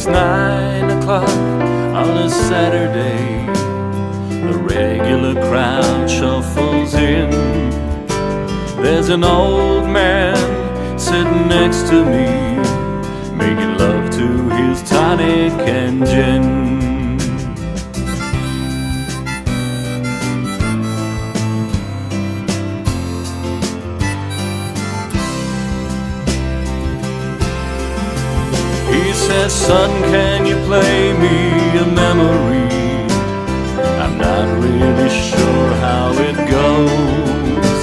It's 9 o'clock on a Saturday. The regular crowd shuffles in. There's an old man sitting next to me, making love to his tonic and gin. He says, "Son, can you play me a memory? I'm not really sure how it goes,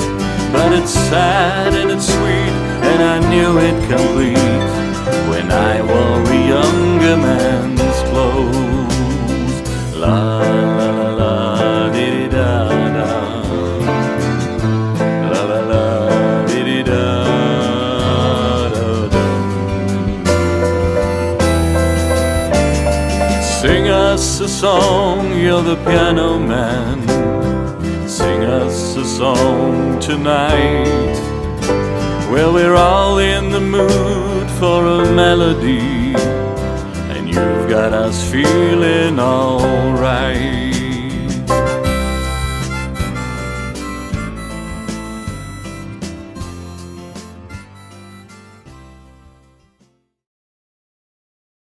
but it's sad and it's sweet, and I knew it complete when I wore a younger man's clothes." La la la la, dee da da. La la la, dee da da da. Sing us a song, you're the piano man. Sing us a song tonight. Well, we're all in the mood for a melody, and you've got us feeling alright.